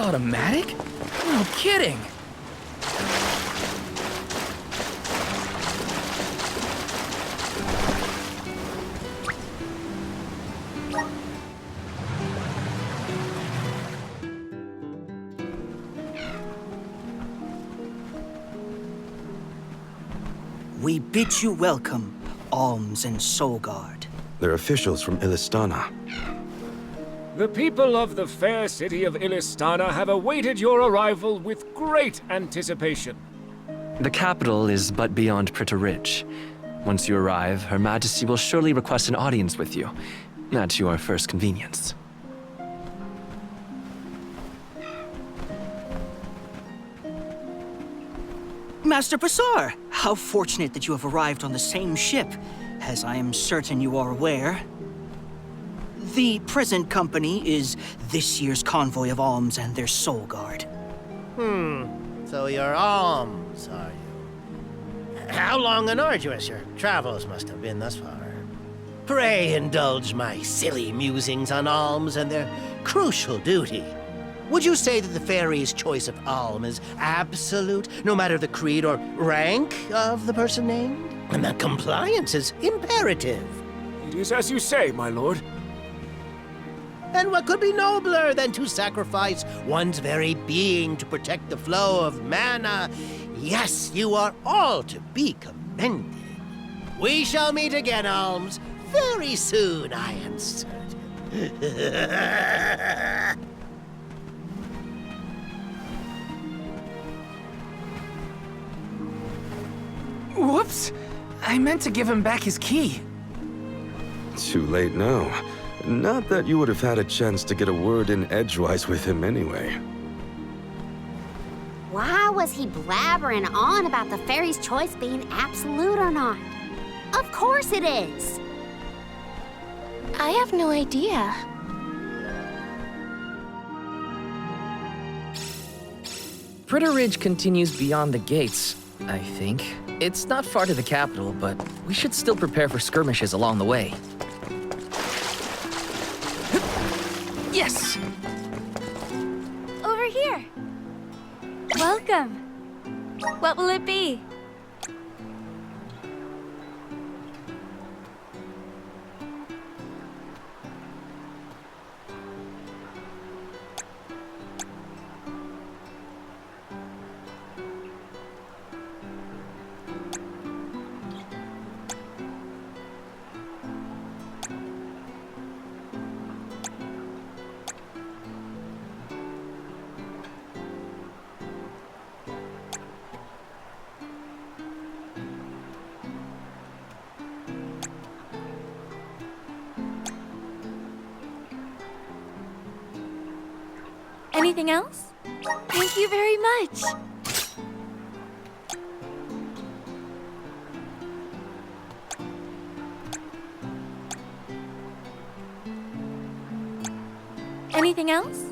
Automatic? No kidding! We bid you welcome, Alms and Solgard. They're officials from Illistana. The people of the fair city of Illistana have awaited your arrival with great anticipation. The capital is but beyond Pritta Ridge. Once you arrive, Her Majesty will surely request an audience with you, at your first convenience. Master Basar, how fortunate that you have arrived on the same ship, as I am certain you are aware. The present company is this year's convoy of Alms and their Solgard. So you're Alms, are you? How long and arduous your travels must have been thus far. Pray indulge my silly musings on Alms and their crucial duty. Would you say that the fairy's choice of Alm is absolute, no matter the creed or rank of the person named? And that compliance is imperative. It is as you say, my lord. And what could be nobler than to sacrifice one's very being to protect the flow of mana? Yes, you are all to be commended. We shall meet again, Alms, very soon, I am certain. Whoops! I meant to give him back his key. Too late now. Not that you would have had a chance to get a word in edgewise with him anyway. Why was he blabbering on about the fairy's choice being absolute or not? Of course it is! I have no idea. Pritta Ridge continues beyond the gates, I think. It's not far to the capital, but we should still prepare for skirmishes along the way. Yes! Over here. Welcome. What will it be? Anything else? Thank you very much. Anything else?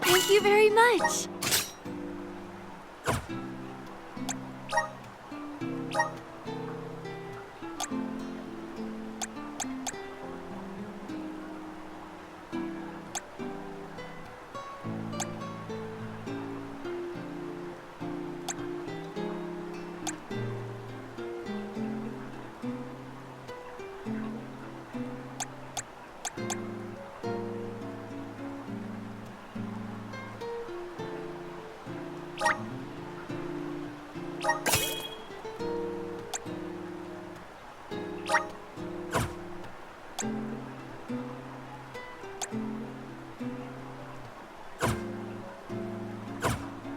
Thank you very much.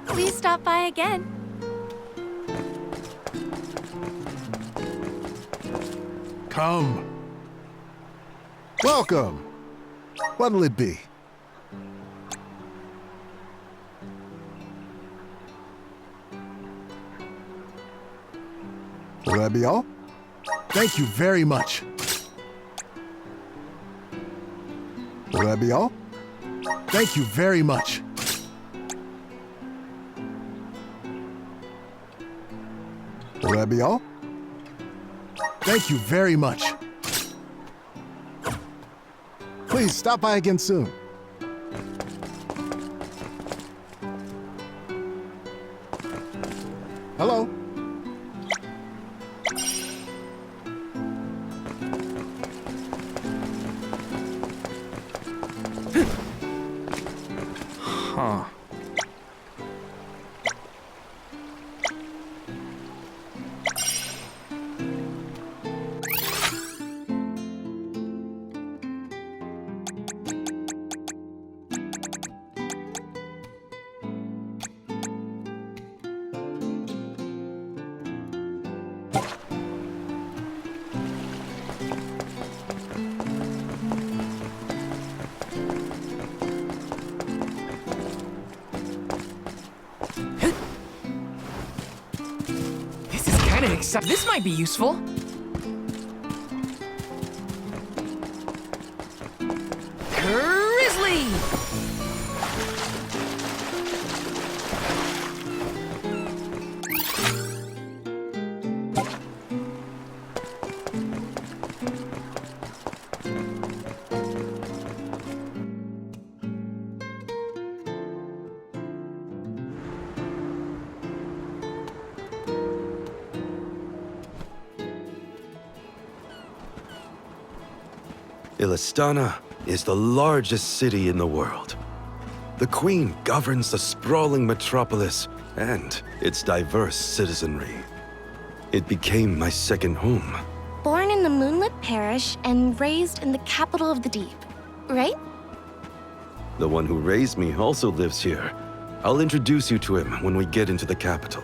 Please stop by again. Come. Welcome. What'll it be? Will that be all? Thank you very much. Will that be all? Thank you very much. Will that be all? Thank you very much. Please stop by again soon. Hello? Huh. This is kind of exciting. This might be useful. Grizzly! Illistana is the largest city in the world. The Queen governs the sprawling metropolis and its diverse citizenry. It became my second home. Born in the moonlit parish and raised in the capital of the deep, right? The one who raised me also lives here. I'll introduce you to him when we get into the capital.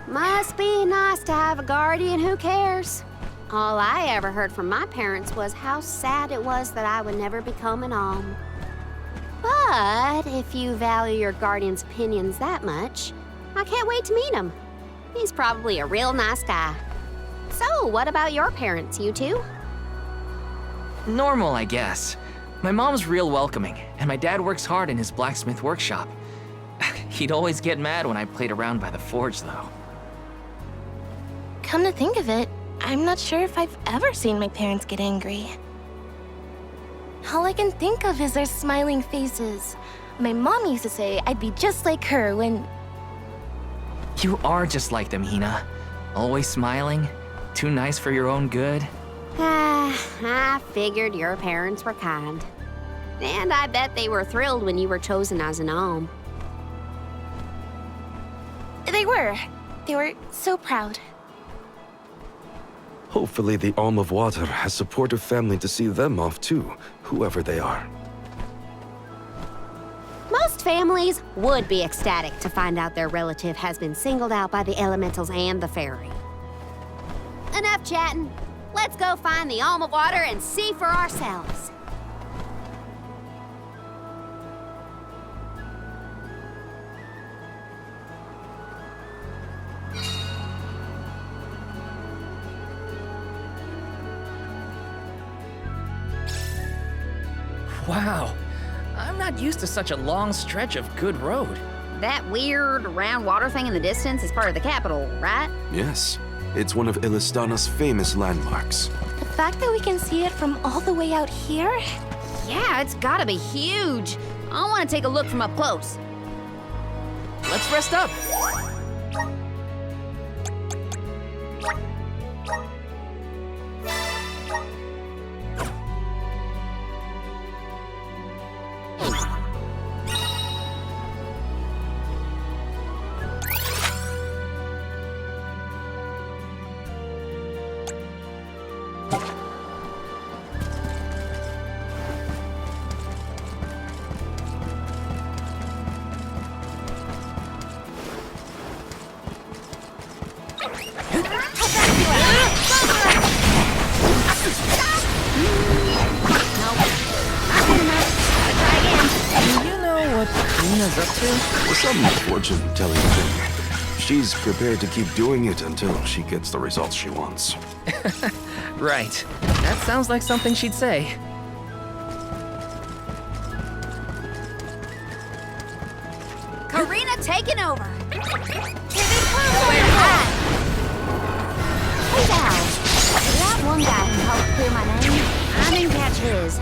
Must be nice to have a guardian who cares. All I ever heard from my parents was how sad it was that I would never become an alm. But if you value your guardian's opinions that much, I can't wait to meet him. He's probably a real nice guy. So, what about your parents, you two? Normal, I guess. My mom's real welcoming, and my dad works hard in his blacksmith workshop. He'd always get mad when I played around by the forge, though. Come to think of it, I'm not sure if I've ever seen my parents get angry. All I can think of is their smiling faces. My mom used to say I'd be just like her when... You are just like them, Hina. Always smiling, too nice for your own good. I figured your parents were kind. And I bet they were thrilled when you were chosen as an alm. They were. They were so proud. Hopefully the Alm of Water has supportive family to see them off too, whoever they are. Most families would be ecstatic to find out their relative has been singled out by the elementals and the fairy. Enough chatting. Let's go find the Alm of Water and see for ourselves. Wow. I'm not used to such a long stretch of good road. That weird round water thing in the distance is part of the capital, right? Yes, it's one of Illistana's famous landmarks. The fact that we can see it from all the way out here? Yeah, it's gotta be huge. I want to take a look from up close. Let's rest up. Hina's up to? Some fortune-telling thing. She's prepared to keep doing it until she gets the results she wants. Right. That sounds like something she'd say. Karina taking over. Here they come, Hey, Val. That one guy who helped clear my name, I didn't catch his.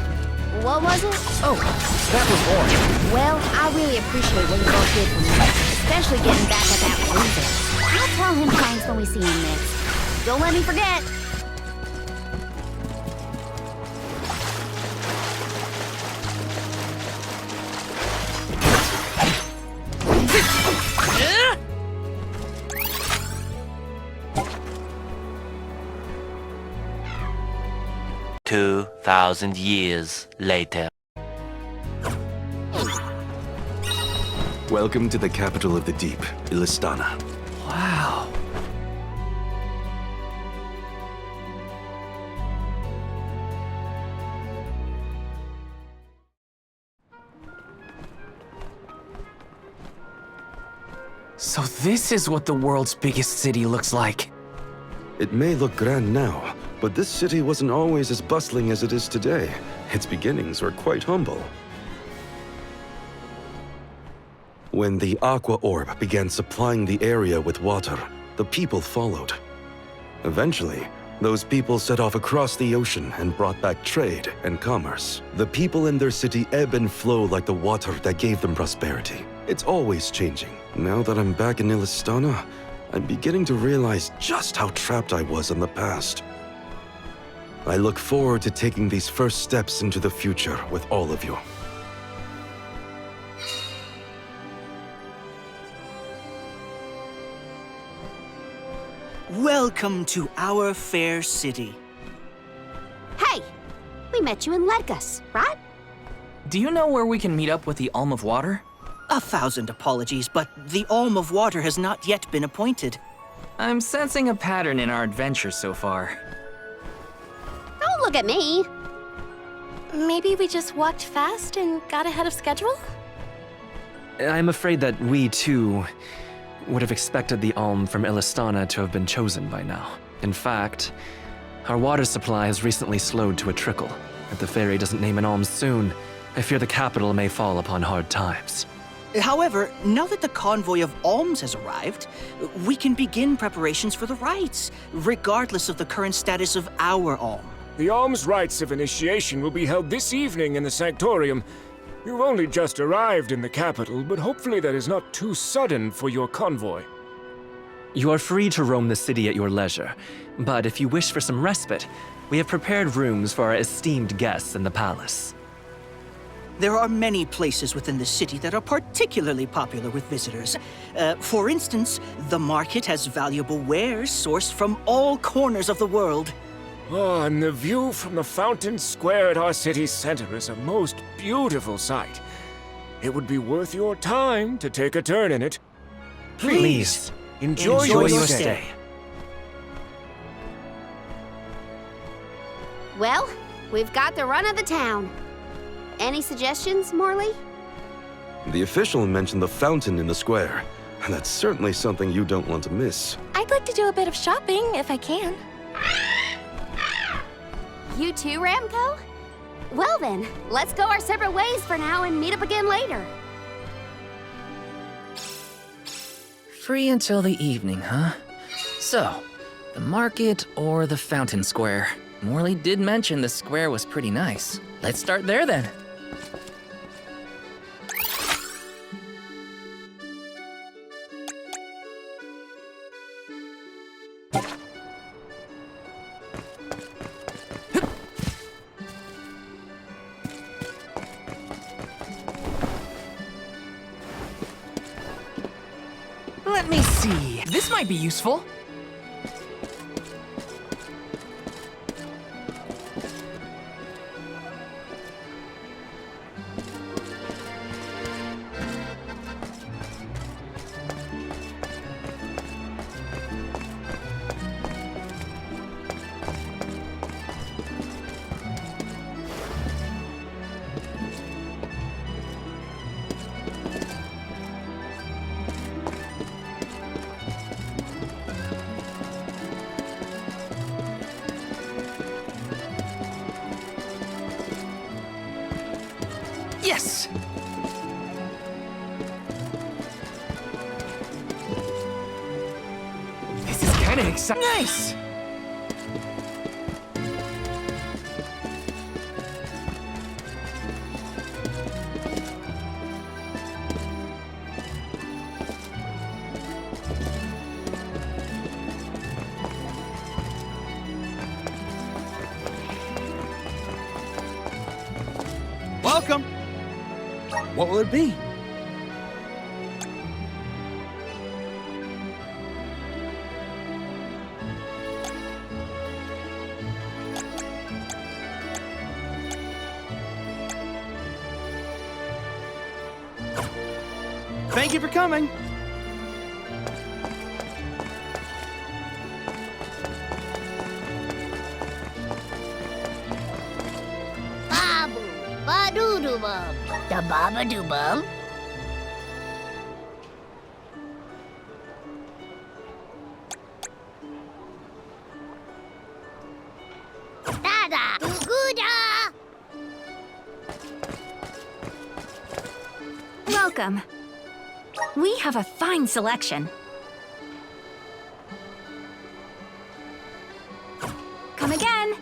What was it? Oh, that was Orange. Well, I really appreciate what you both did for me, especially getting back at that loser. I'll tell him thanks when we see him next. Don't let me forget. Two 2,000 years later. Welcome to the capital of the deep, Illistana. Wow. So this is what the world's biggest city looks like. It may look grand now, but this city wasn't always as bustling as it is today. Its beginnings were quite humble. When the Aqua Orb began supplying the area with water, the people followed. Eventually, those people set off across the ocean and brought back trade and commerce. The people in their city ebb and flow like the water that gave them prosperity. It's always changing. Now that I'm back in Illistana, I'm beginning to realize just how trapped I was in the past. I look forward to taking these first steps into the future with all of you. Welcome to our fair city. Hey, we met you in Ledgus, right? Do you know where we can meet up with the Alm of Water? 1,000 apologies, but the Alm of Water has not yet been appointed. I'm sensing a pattern in our adventure so far. Don't look at me. Maybe we just walked fast and got ahead of schedule? I'm afraid that we, too, would have expected the Alm from Illistana to have been chosen by now. In fact, our water supply has recently slowed to a trickle. If the fairy doesn't name an Alm soon, I fear the capital may fall upon hard times. However, now that the convoy of alms has arrived, we can begin preparations for the rites, regardless of the current status of our alm. The alms rites of initiation will be held this evening in the Sanctorium. You've only just arrived in the capital, but hopefully that is not too sudden for your convoy. You are free to roam the city at your leisure, but if you wish for some respite, we have prepared rooms for our esteemed guests in the palace. There are many places within the city that are particularly popular with visitors. For instance, the market has valuable wares sourced from all corners of the world. Oh, and the view from the fountain square at our city center is a most beautiful sight. It would be worth your time to take a turn in it. Please, enjoy enjoy your your stay. stay. Well, we've got the run of the town. Any suggestions, Morley? The official mentioned the fountain in the square. That's certainly something you don't want to miss. I'd like to do a bit of shopping if I can. You too, Ramco? Well then, let's go our separate ways for now and meet up again later. Free until the evening, huh? So, the market or the fountain square? Morley did mention the square was pretty nice. Let's start there then. Let me see. This might be useful. Yes! This is kind of exciting. Nice! What will it be? Thank you for coming. Babu, ba-doo-doo-bum, da baba-doo-bum. Da-da, doo-goo-da. Welcome. We have a fine selection. Come again.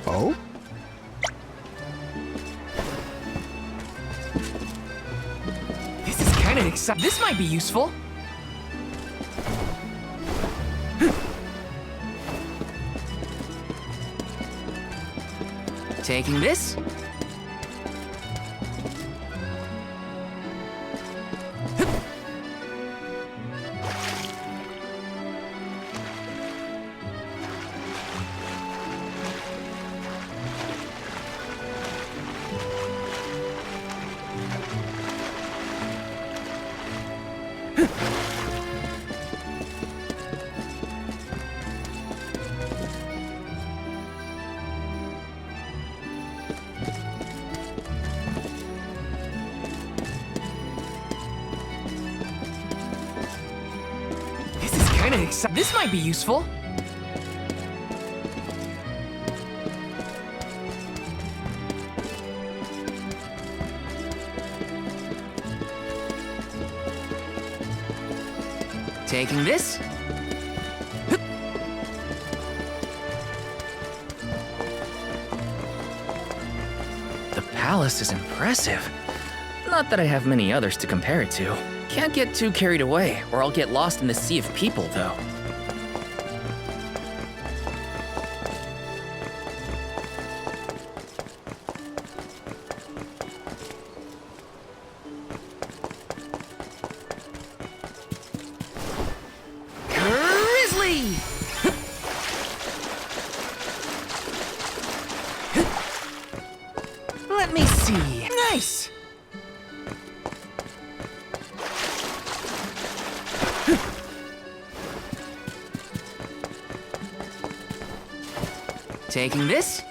Oh? This is kind of exciting. This might be useful. Taking this. This might be useful. Taking this. The palace is impressive. Not that I have many others to compare it to. Can't get too carried away, or I'll get lost in the sea of people, though. Grizzly! Let me see. Nice! Taking this.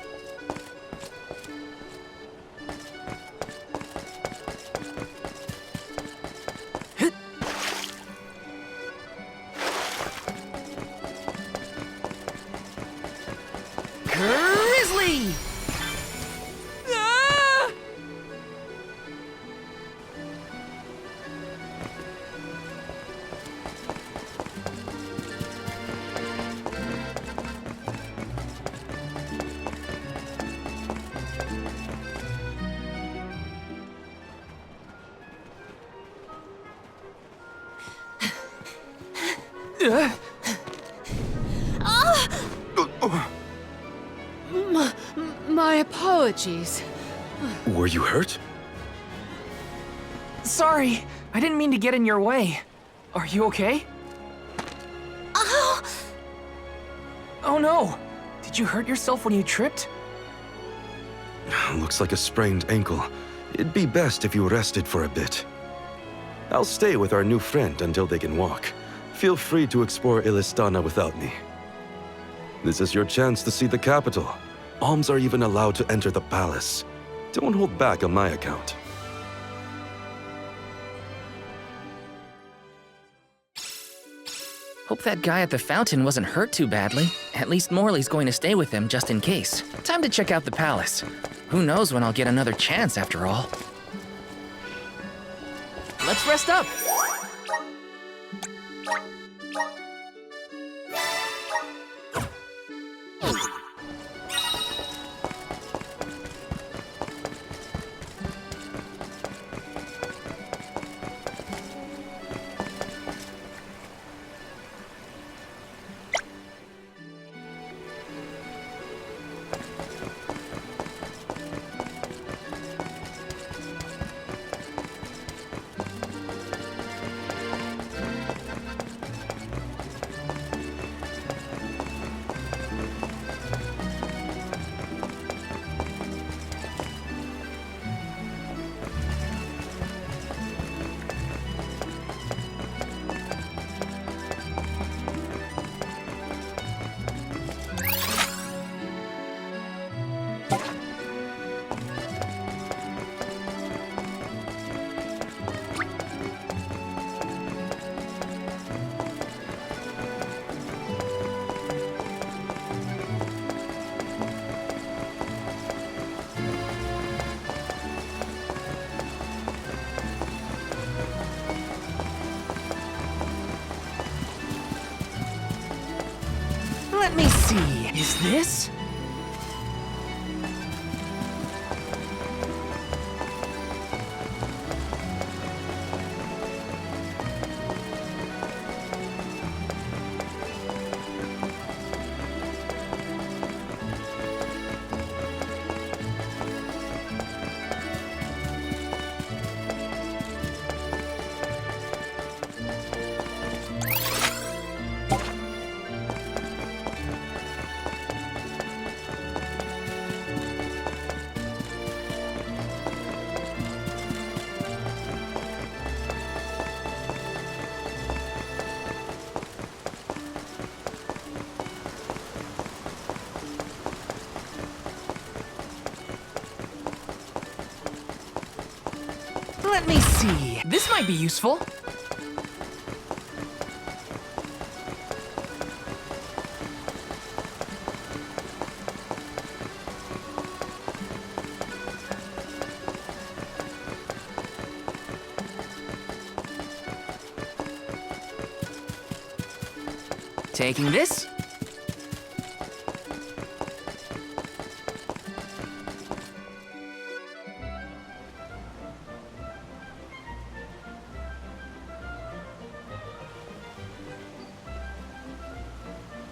Grizzly! Ah! My apologies. Were you hurt? Sorry, I didn't mean to get in your way. Are you okay? Oh! Oh no! Did you hurt yourself when you tripped? Looks like a sprained ankle. It'd be best if you rested for a bit. I'll stay with our new friend until they can walk. Feel free to explore Illistana without me. This is your chance to see the capital. Alms are even allowed to enter the palace. Don't hold back on my account. Hope that guy at the fountain wasn't hurt too badly. At least Morley's going to stay with him just in case. Time to check out the palace. Who knows when I'll get another chance after all. Let's rest up. Let me see. Is this? Let me see. This might be useful. Taking this.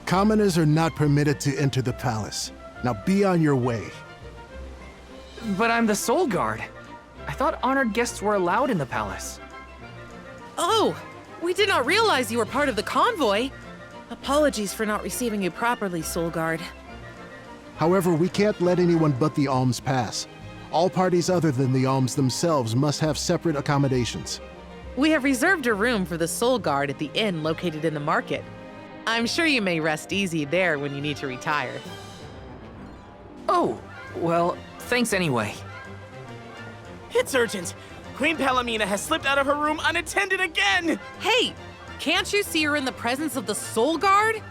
Commoners are not permitted to enter the palace. Now be on your way. But I'm the Soul Guard. I thought honored guests were allowed in the palace. Oh, we did not realize you were part of the convoy. Apologies for not receiving you properly, Soul Guard. However, we can't let anyone but the alms pass. All parties other than the alms themselves must have separate accommodations. We have reserved a room for the Soul Guard at the inn located in the market. I'm sure you may rest easy there when you need to retire. Oh, well, thanks anyway. It's urgent. Queen Palomina has slipped out of her room unattended again! Hey, can't you see her in the presence of the Soul Guard?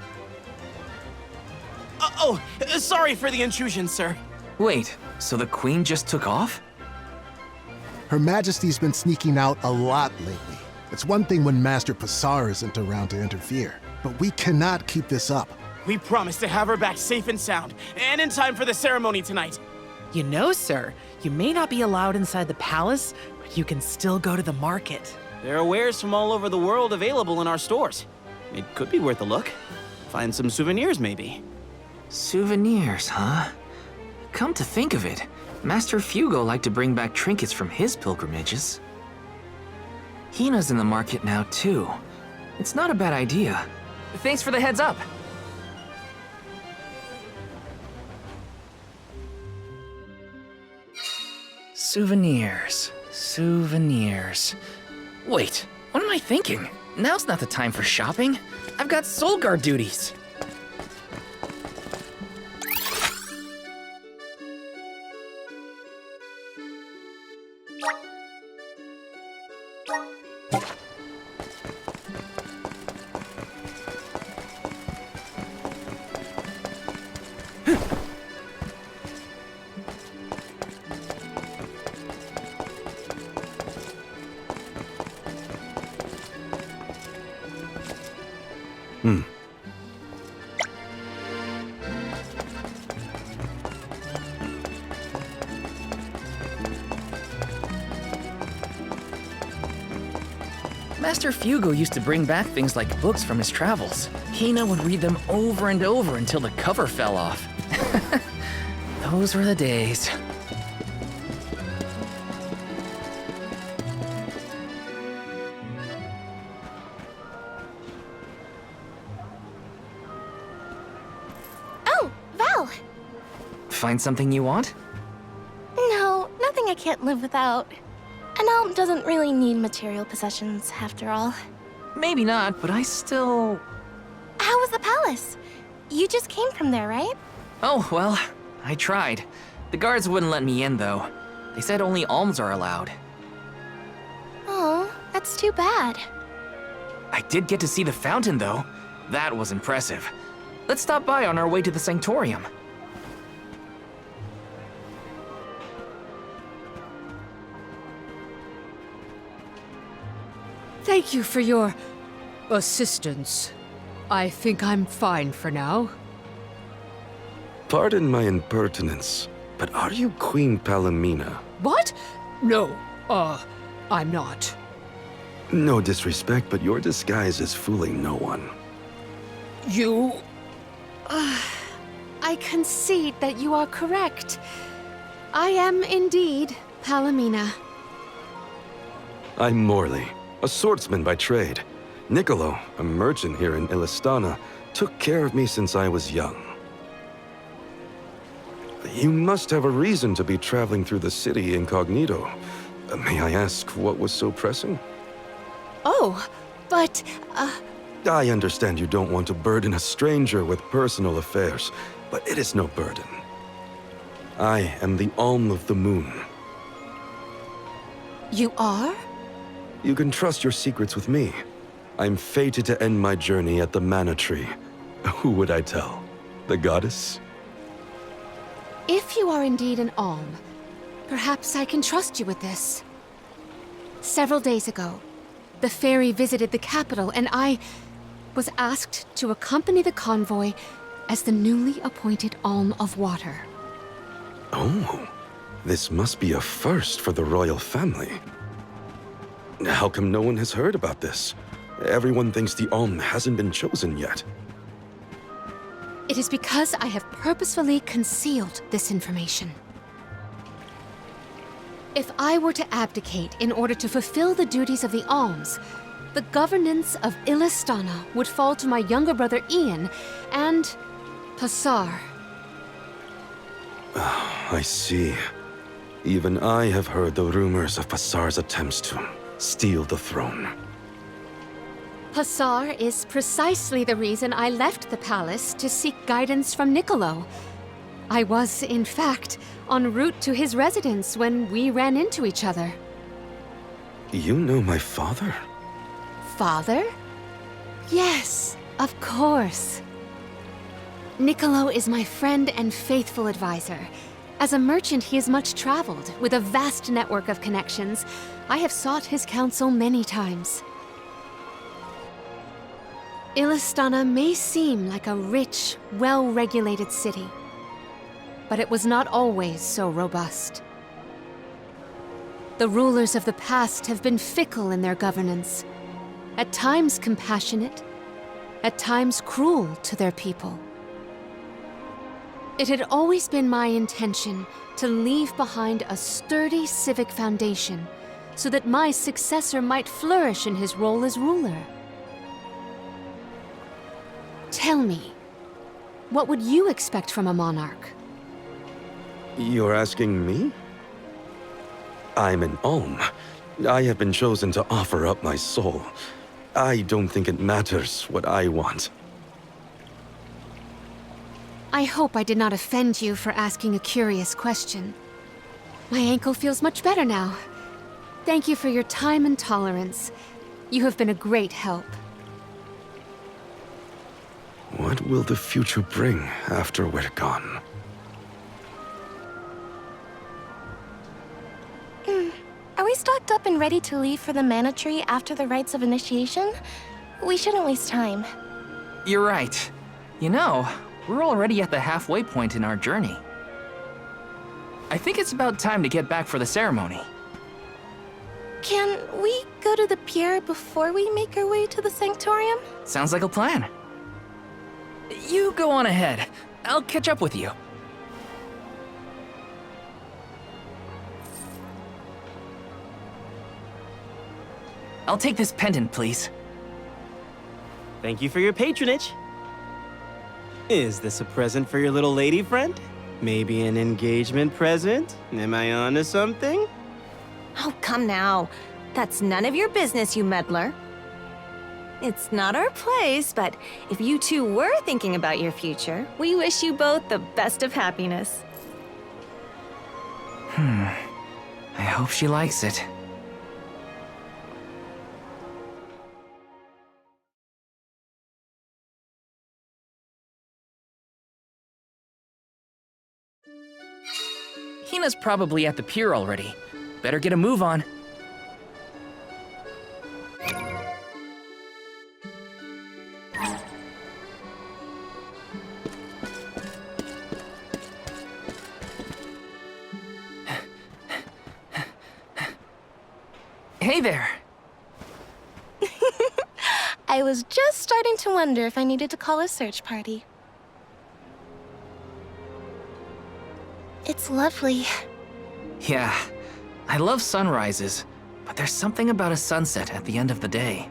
Sorry for the intrusion, sir. Wait, so the queen just took off? Her Majesty's been sneaking out a lot lately. It's one thing when Master Passar isn't around to interfere, but we cannot keep this up. We promise to have her back safe and sound, and in time for the ceremony tonight. You know, sir, you may not be allowed inside the palace, but you can still go to the market. There are wares from all over the world available in our stores. It could be worth a look. Find some souvenirs, maybe. Souvenirs, huh? Come to think of it, Master Fugo liked to bring back trinkets from his pilgrimages. Hina's in the market now, too. It's not a bad idea. Thanks for the heads up. Souvenirs. Wait, what am I thinking? Now's not the time for shopping. I've got Soul Guard duties. Master Fugo used to bring back things like books from his travels. Hina would read them over and over until the cover fell off. Those were the days. Oh, Val! Find something you want? No, nothing I can't live without. An alm doesn't really need material possessions, after all. Maybe not, but I still... How was the palace? You just came from there, right? Oh, well, I tried. The guards wouldn't let me in, though. They said only alms are allowed. Oh, that's too bad. I did get to see the fountain, though. That was impressive. Let's stop by on our way to the Sanctorium. Thank you for your assistance. I think I'm fine for now. Pardon my impertinence, but are you Queen Palomina? What? No, I'm not. No disrespect, but your disguise is fooling no one. You... I concede that you are correct. I am indeed Palomina. I'm Morley, a swordsman by trade. Niccolo, a merchant here in Illistana, took care of me since I was young. You must have a reason to be traveling through the city incognito. May I ask what was so pressing? Oh, but, I understand you don't want to burden a stranger with personal affairs, but it is no burden. I am the Alm of the Moon. You are? You can trust your secrets with me. I'm fated to end my journey at the Mana Tree. Who would I tell? The goddess? If you are indeed an alm, perhaps I can trust you with this. Several days ago, the ferry visited the capital, and I was asked to accompany the convoy as the newly appointed Alm of Water. Oh, this must be a first for the royal family. How come no one has heard about this? Everyone thinks the Alm hasn't been chosen yet. It is because I have purposefully concealed this information. If I were to abdicate in order to fulfill the duties of the alms, the governance of Illistana would fall to my younger brother Ian and Passar. I see. Even I have heard the rumors of Passar's attempts to steal the throne. Passar is precisely the reason I left the palace to seek guidance from Niccolo. I was, in fact, en route to his residence when we ran into each other. You know my father? Father? Yes, of course. Niccolo is my friend and faithful advisor. As a merchant, he is much traveled, with a vast network of connections. I have sought his counsel many times. Illistana may seem like a rich, well-regulated city, but it was not always so robust. The rulers of the past have been fickle in their governance, at times compassionate, at times cruel to their people. It had always been my intention to leave behind a sturdy civic foundation so that my successor might flourish in his role as ruler. Tell me, what would you expect from a monarch? You're asking me? I'm an alm. I have been chosen to offer up my soul. I don't think it matters what I want. I hope I did not offend you for asking a curious question. My ankle feels much better now. Thank you for your time and tolerance. You have been a great help. What will the future bring after we're gone? Are we stocked up and ready to leave for the Mana Tree after the rites of initiation? We shouldn't waste time. You're right. You know, we're already at the halfway point in our journey. I think it's about time to get back for the ceremony. Can we go to the pier before we make our way to the sanctorium? Sounds like a plan. You go on ahead. I'll catch up with you. I'll take this pendant, please. Thank you for your patronage. Is this a present for your little lady friend? Maybe an engagement present? Am I onto something? Oh, come now. That's none of your business, you meddler. It's not our place, but if you two were thinking about your future, we wish you both the best of happiness. I hope she likes it. Hina's probably at the pier already. Better get a move on. Hey there. I was just starting to wonder if I needed to call a search party. It's lovely. Yeah, I love sunrises, but there's something about a sunset at the end of the day.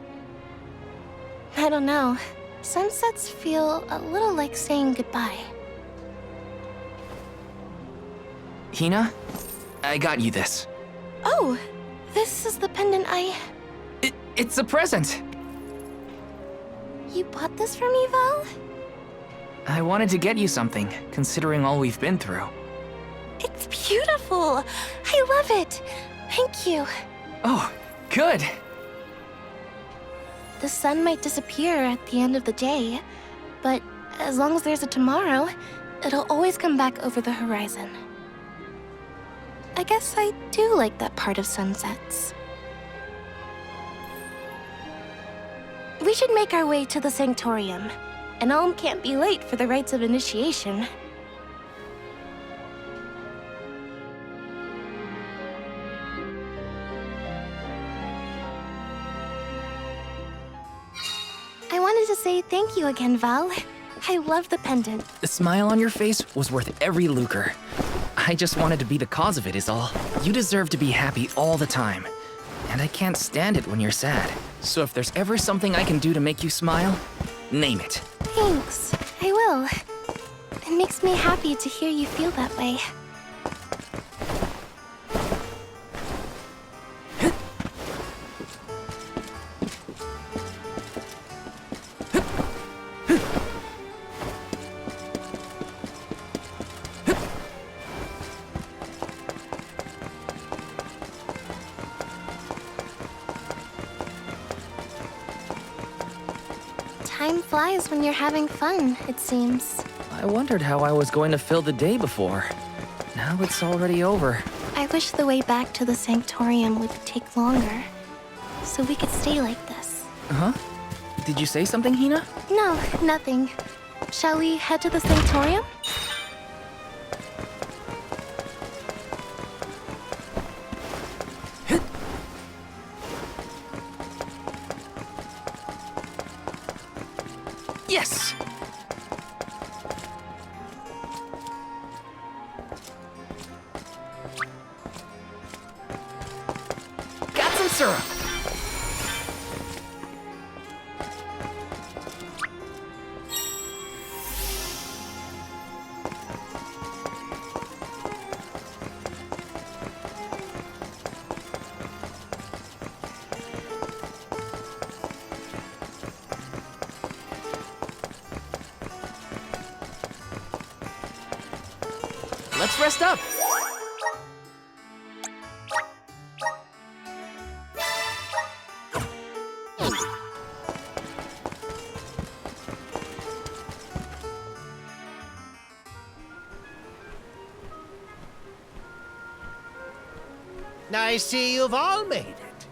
I don't know. Sunsets feel a little like saying goodbye. Hina, I got you this. Oh, this is the pendant It's a present! You bought this for me, Val? I wanted to get you something, considering all we've been through. It's beautiful! I love it! Thank you. Oh, good! The sun might disappear at the end of the day, but as long as there's a tomorrow, it'll always come back over the horizon. I guess I do like that part of sunsets. We should make our way to the sanctorium. An alm can't be late for the rites of initiation. I wanted to say thank you again, Val. I love the pendant. The smile on your face was worth every lucre. I just wanted to be the cause of it is all. You deserve to be happy all the time. And I can't stand it when you're sad. So if there's ever something I can do to make you smile, name it. Thanks. I will. It makes me happy to hear you feel that way. Time flies when you're having fun, it seems. I wondered how I was going to fill the day before. Now it's already over. I wish the way back to the sanctorium would take longer, so we could stay like this. Huh? Did you say something, Hina? No, nothing. Shall we head to the sanctorium? Yes! Got some syrup! Let's rest up. I see you've all made it.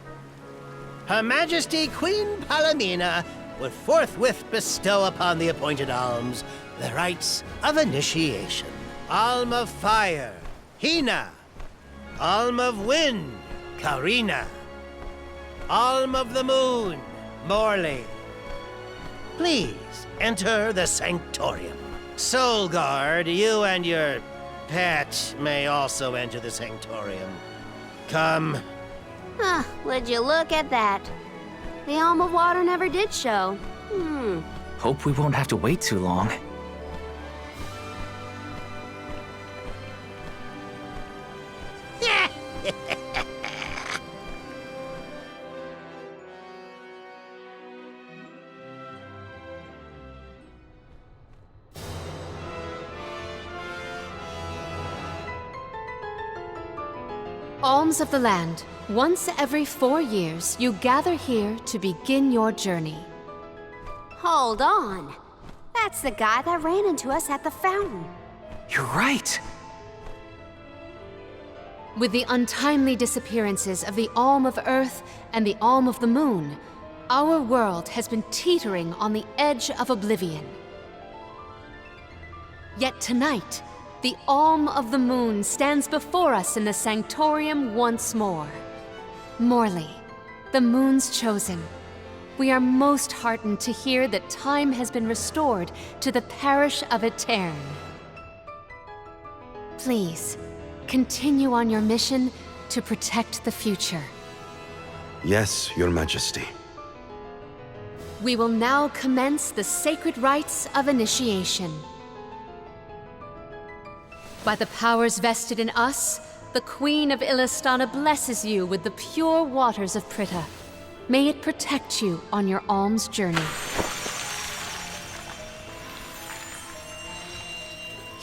Her Majesty Queen Palomina would forthwith bestow upon the appointed alms the rites of initiation. Alm of Fire, Hina. Alm of Wind, Karina. Alm of the Moon, Morley. Please enter the Sanctorium. Soul Guard, you and your pet may also enter the Sanctorium. Come. Huh, would you look at that? The Alm of Water never did show. Hope we won't have to wait too long. Alms of the land. Once every 4 years, you gather here to begin your journey. Hold on. That's the guy that ran into us at the fountain. You're right. With the untimely disappearances of the Alm of Earth and the Alm of the Moon, our world has been teetering on the edge of oblivion. Yet tonight, the Alm of the Moon stands before us in the Sanctorium once more. Morley, the Moon's chosen, we are most heartened to hear that time has been restored to the parish of Eterne. Please, continue on your mission to protect the future. Yes, Your Majesty. We will now commence the sacred rites of initiation. By the powers vested in us, the Queen of Illistana blesses you with the pure waters of Pritta. May it protect you on your alms journey.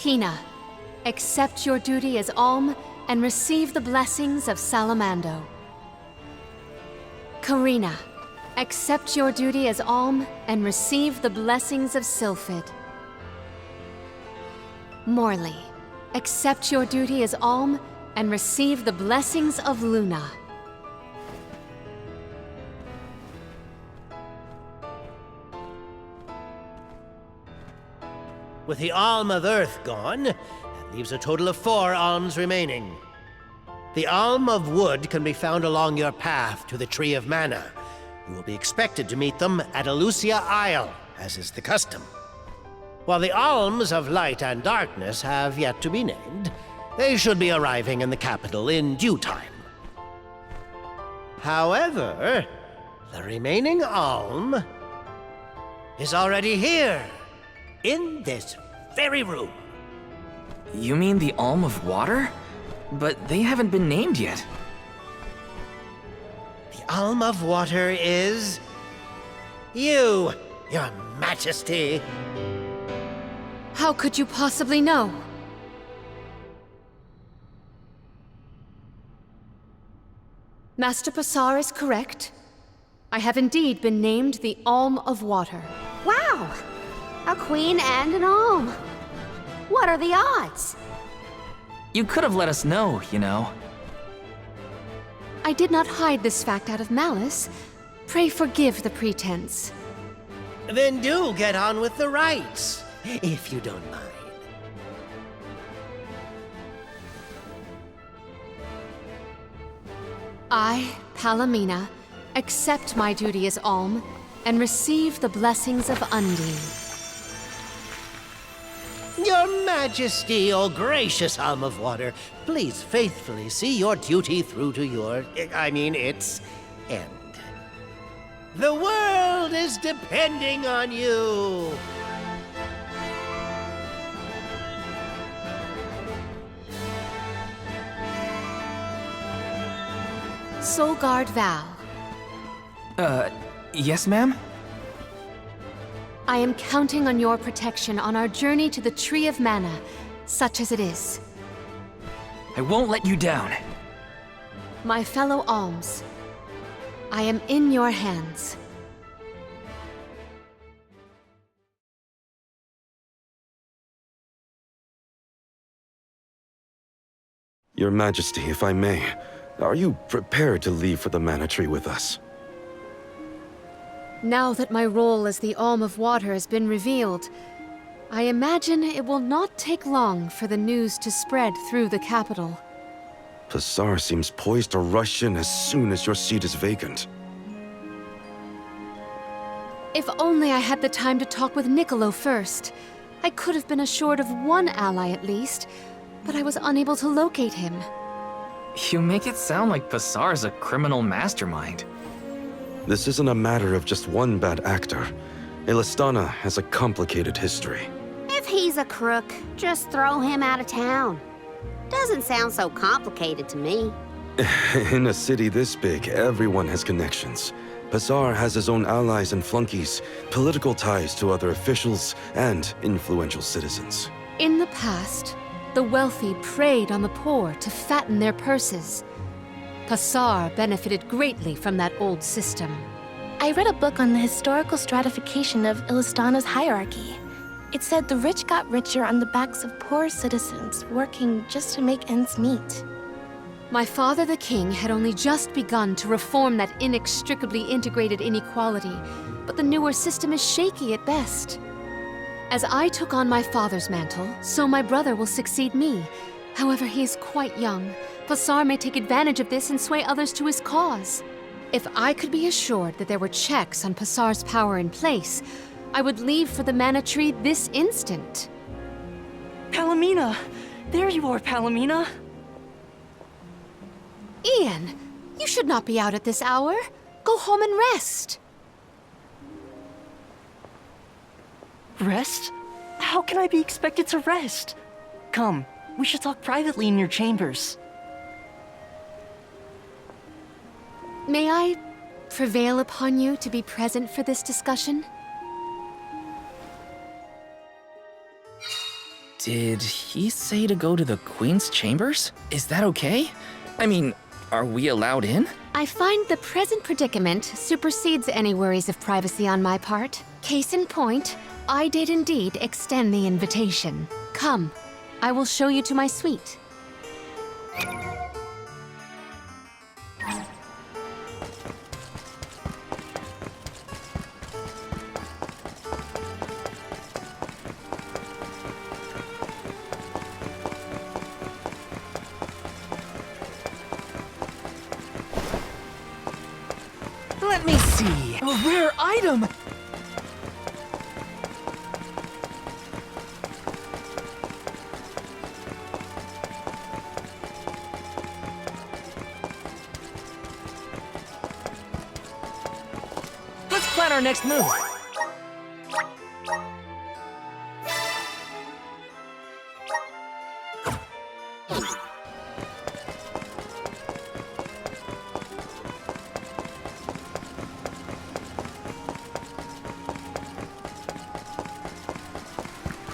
Hina, accept your duty as alm and receive the blessings of Salamando. Karina, accept your duty as alm and receive the blessings of Sylphid. Morley, accept your duty as alm and receive the blessings of Luna. With the Alm of Earth gone, that leaves a total of 4 alms remaining. The Alm of Wood can be found along your path to the Tree of Mana. You will be expected to meet them at Elusia Isle, as is the custom. While the Alms of Light and Darkness have yet to be named, they should be arriving in the capital in due time. However, the remaining alm is already here, in this very room. You mean the Alm of Water? But they haven't been named yet. The Alm of Water is you, Your Majesty. How could you possibly know? Master Passar is correct. I have indeed been named the Alm of Water. Wow! A queen and an alm. What are the odds? You could have let us know, you know. I did not hide this fact out of malice. Pray forgive the pretense. Then do get on with the rites, if you don't mind. I, Palomina, accept my duty as alm and receive the blessings of Undine. Your Majesty, O gracious Alm of Water, please faithfully see your duty through to its end. The world is depending on you. Soul Guard Val. Yes, ma'am? I am counting on your protection on our journey to the Tree of Mana, such as it is. I won't let you down. My fellow alms, I am in your hands. Your Majesty, if I may, are you prepared to leave for the Mana Tree with us? Now that my role as the Alm of Water has been revealed, I imagine it will not take long for the news to spread through the capital. Pasar seems poised to rush in as soon as your seat is vacant. If only I had the time to talk with Niccolo first. I could have been assured of one ally at least, but I was unable to locate him. You make it sound like Pasar's a criminal mastermind. This isn't a matter of just one bad actor. Elistana has a complicated history. If he's a crook, just throw him out of town. Doesn't sound so complicated to me. In a city this big, everyone has connections. Pasar has his own allies and flunkies, political ties to other officials, and influential citizens. In the past, the wealthy preyed on the poor to fatten their purses. Pasar benefited greatly from that old system. I read a book on the historical stratification of Ilistana's hierarchy. It said the rich got richer on the backs of poor citizens, working just to make ends meet. My father the king had only just begun to reform that inextricably integrated inequality, but the newer system is shaky at best. As I took on my father's mantle, so my brother will succeed me. However, he is quite young. Pasar may take advantage of this and sway others to his cause. If I could be assured that there were checks on Pasar's power in place, I would leave for the Mana Tree this instant. Palomina! There you are, Palomina! Ian, you should not be out at this hour. Go home and rest. Rest? How can I be expected to rest? Come, we should talk privately in your chambers. May I prevail upon you to be present for this discussion? Did he say to go to the Queen's chambers? Is that okay? I mean, are we allowed in? I find the present predicament supersedes any worries of privacy on my part. Case in point, I did indeed extend the invitation. Come, I will show you to my suite. Let me see. A rare item! Let's plan our next move.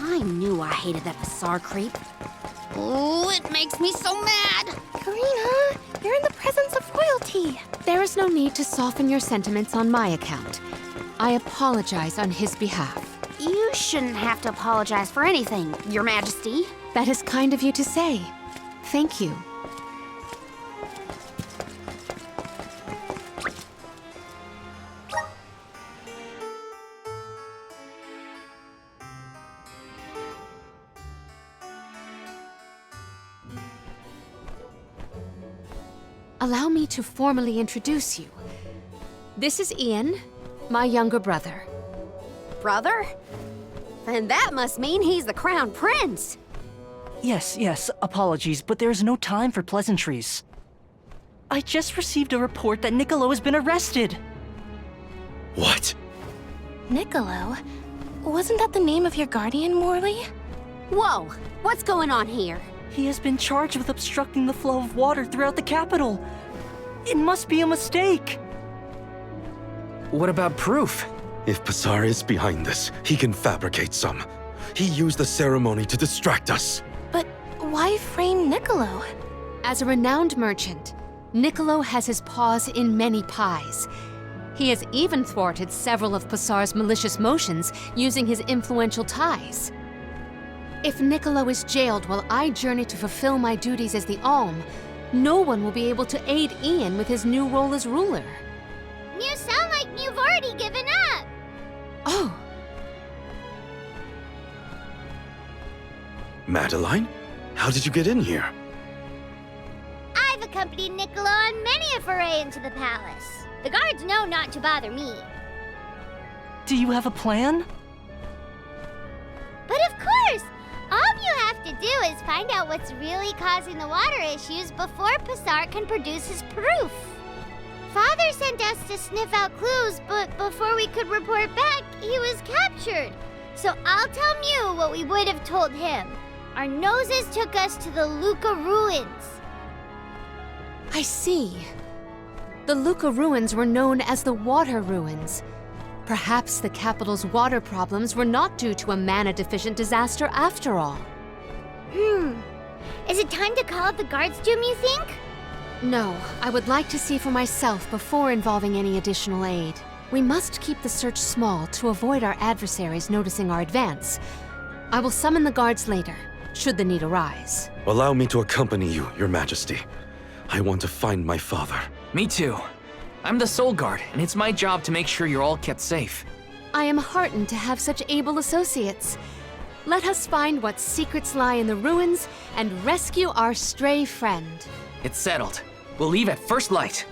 I knew I hated that Pasar creep. Oh, it makes me so mad! Karina, you're in the presence of royalty. There is no need to soften your sentiments on my account. I apologize on his behalf. You shouldn't have to apologize for anything, Your Majesty. That is kind of you to say. Thank you. Allow me to formally introduce you. This is Ian, my younger brother. Brother? Then that must mean he's the crown prince. Yes, apologies, but there's no time for pleasantries. I just received a report that Niccolo has been arrested. What? Niccolo? Wasn't that the name of your guardian, Morley? Whoa, what's going on here? He has been charged with obstructing the flow of water throughout the capital. It must be a mistake. What about proof? If Pasar is behind this, he can fabricate some. He used the ceremony to distract us. But why frame Niccolo? As a renowned merchant, Niccolo has his paws in many pies. He has even thwarted several of Pasar's malicious motions using his influential ties. If Niccolo is jailed while I journey to fulfill my duties as the Alm, no one will be able to aid Ian with his new role as ruler. You sound like you've already given up. Oh, Madeline? How did you get in here? I've accompanied Niccolo on many a foray into the palace. The guards know not to bother me. Do you have a plan? But of course! All you have to do is find out what's really causing the water issues before Passar can produce his proof. Father sent us to sniff out clues, but before we could report back, he was captured. So I'll tell Mew what we would have told him. Our noses took us to the Luca ruins. I see. The Luca ruins were known as the Water Ruins. Perhaps the capital's water problems were not due to a mana-deficient disaster after all. Is it time to call up the guards, Jim, you think? No, I would like to see for myself before involving any additional aid. We must keep the search small to avoid our adversaries noticing our advance. I will summon the guards later, should the need arise. Allow me to accompany you, Your Majesty. I want to find my father. Me too. I'm the Soul Guard, and it's my job to make sure you're all kept safe. I am heartened to have such able associates. Let us find what secrets lie in the ruins and rescue our stray friend. It's settled. We'll leave at first light.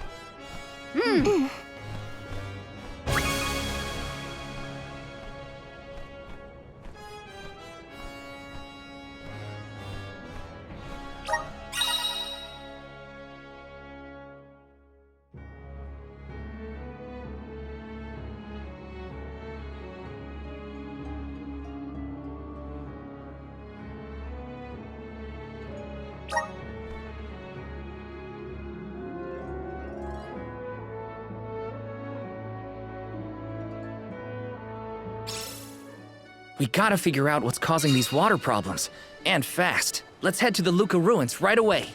We gotta figure out what's causing these water problems. And fast. Let's head to the Luca ruins right away.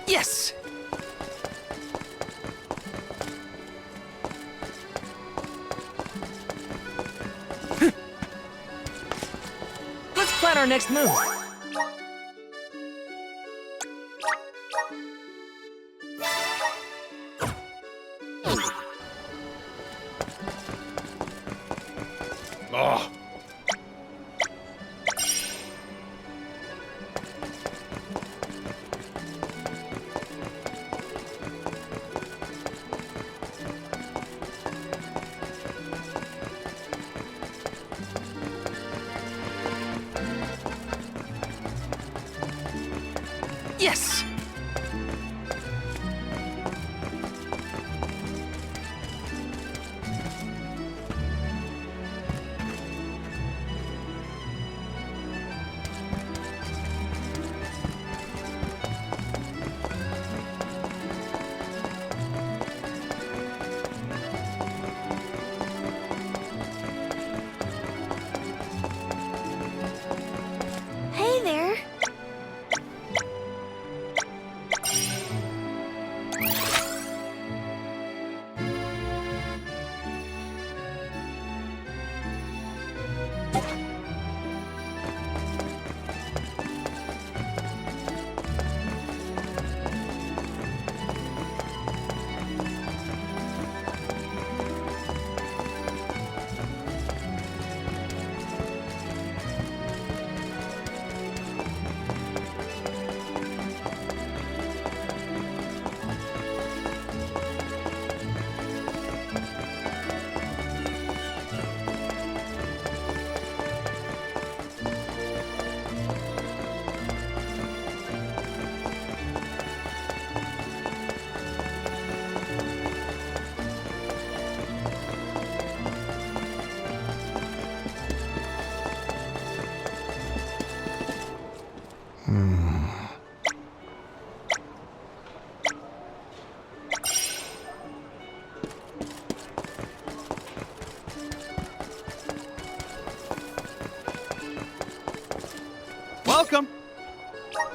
Yes! Let's plan our next move. Oh.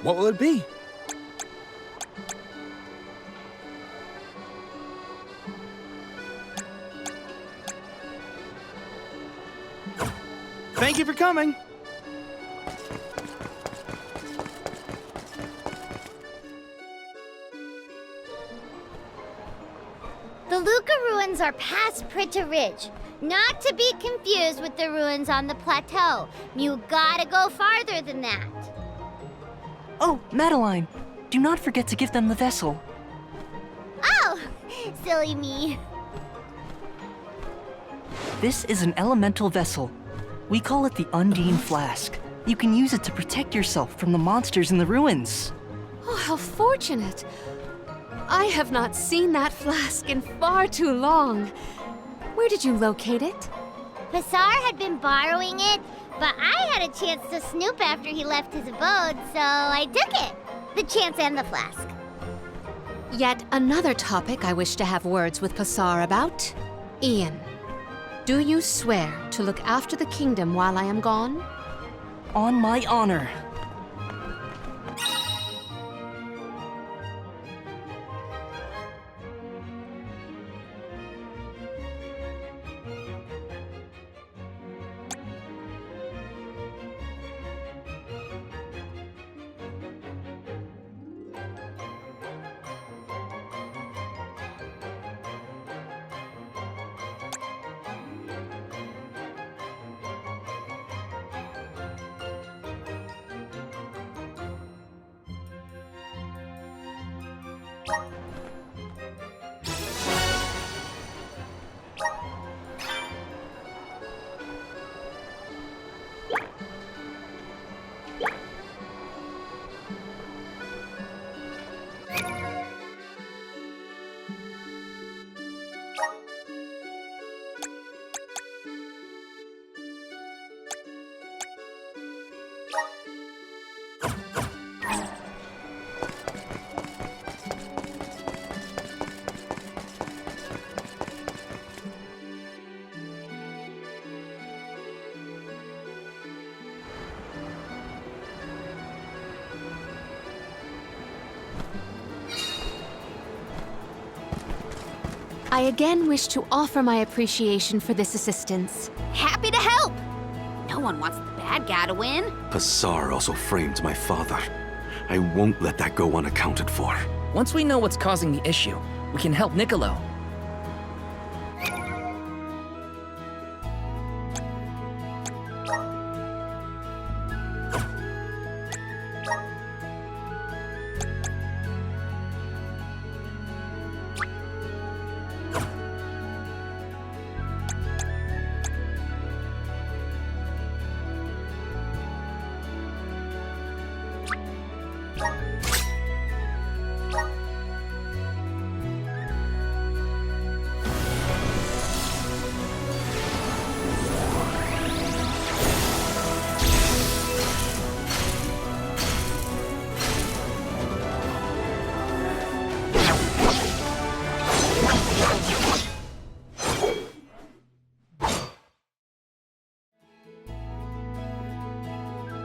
What will it be? Thank you for coming. The Luca ruins are past Prita Ridge, not to be confused with the ruins on the plateau. You gotta go farther than that. Oh, Madeline, do not forget to give them the vessel. Oh, silly me. This is an elemental vessel. We call it the Undine Flask. You can use it to protect yourself from the monsters in the ruins. Oh, how fortunate. I have not seen that flask in far too long. Where did you locate it? Passar had been borrowing it, but I had a chance to snoop after he left his abode, so I took it. The chance and the flask. Yet another topic I wish to have words with Passar about. Ian, do you swear to look after the kingdom while I am gone? On my honor. I again wish to offer my appreciation for this assistance. Happy to help! No one wants the bad guy to win. Passar also framed my father. I won't let that go unaccounted for. Once we know what's causing the issue, we can help Niccolo.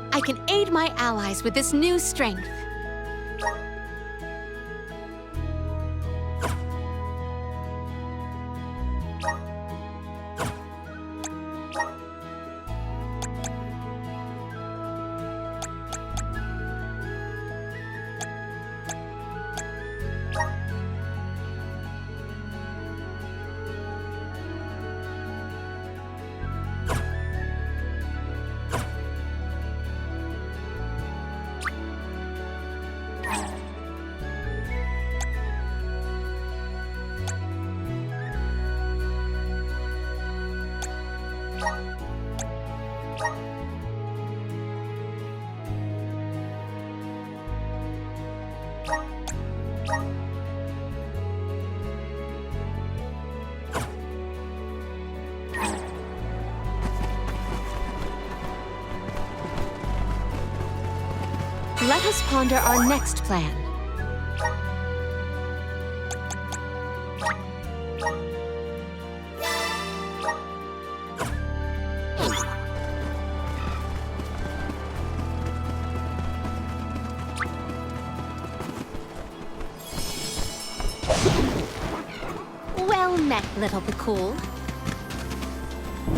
I can aid my allies with this new strength. Let us ponder our next plan. met, little the cool.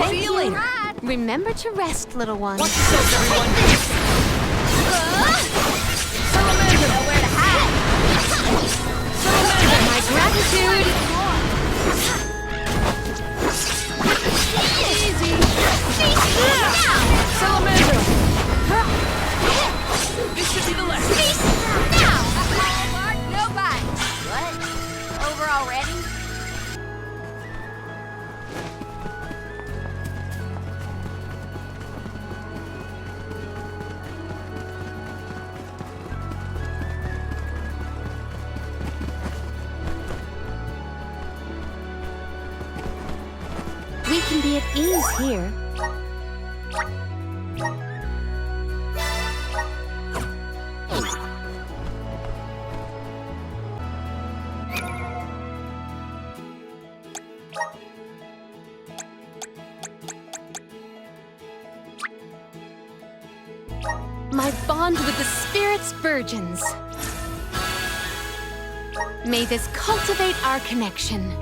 See you later. Remember to rest, little one. Watch yourselves, everyone. Nowhere to hide. My gratitude. Easy. Salamander. This should be the last. Now. Mark, nobody. What? Over already? We can be at ease here. My bond with the Spirit's virgins. May this cultivate our connection.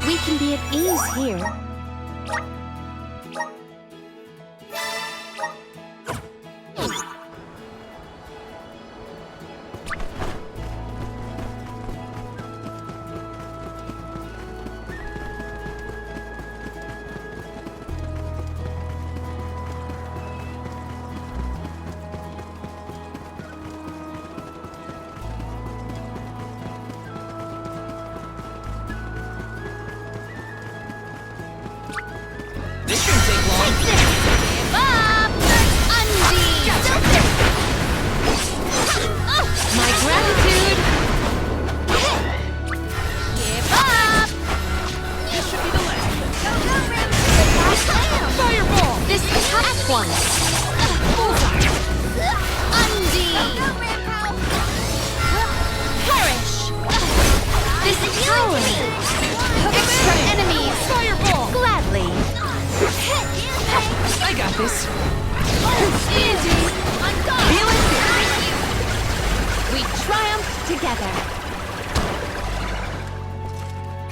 We can be at ease here. This shouldn't take long. Give up! My gratitude. Give up! This should be the last. Fireball! This past one. Perish! This howling. Extra enemies. Fireball! Gladly. I got this. Easy. Feel it? We triumph together.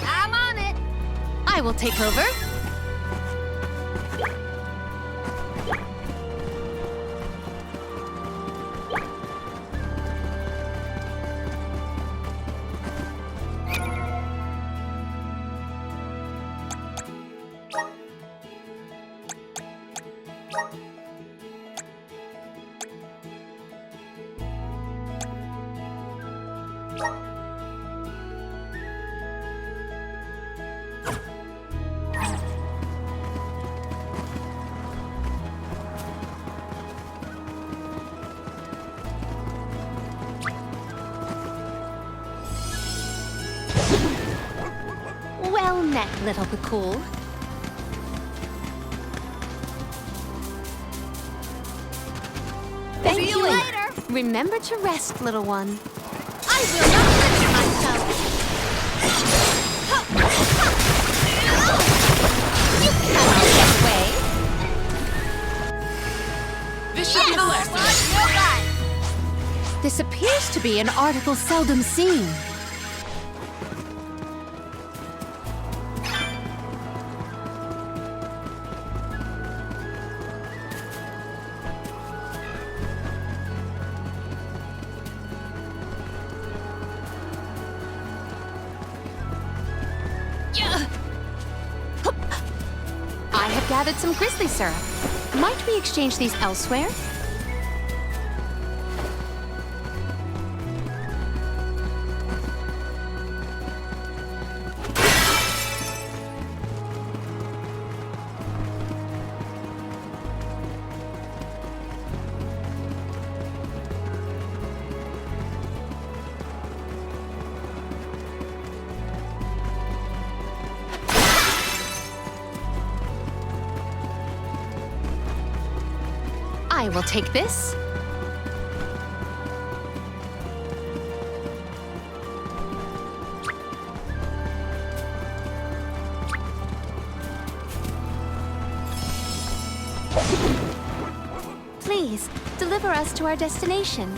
I'm on it. I will take over. Well met, little the cool. Thank See you later. Remember to rest, little one. I will not limit myself. You cannot get away. This should be the last. This appears to be an article seldom seen. gathered some grizzly syrup. Might we exchange these elsewhere? I will take this. Please, deliver us to our destination.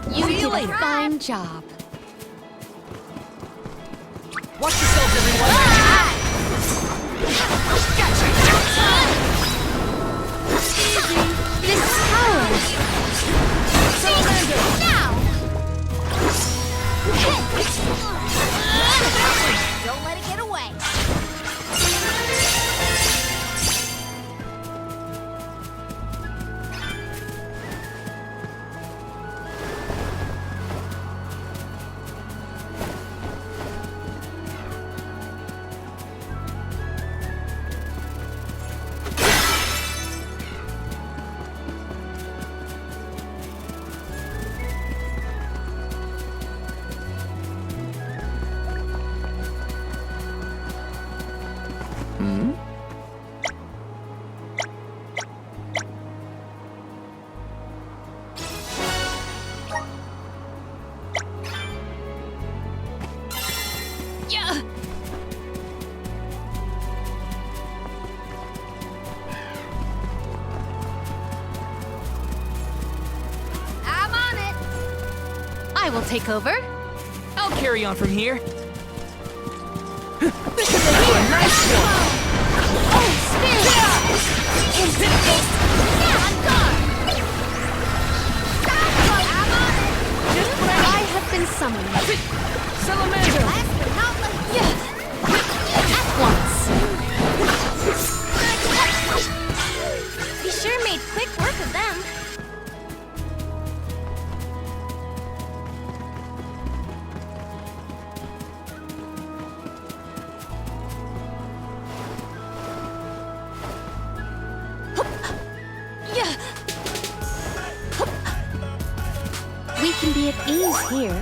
You did a fine job. Watch yourselves, everyone! This is ours. Now! Don't let it get away. I'm on it. I will take over. I'll carry on from here. This is a nice one. Oh, spirit! Yeah, I'm gone. I'm on it. Just when I have been summoned. Salamander! Last but not least. Yeah. At once. He sure made quick work of them. We can be at ease here.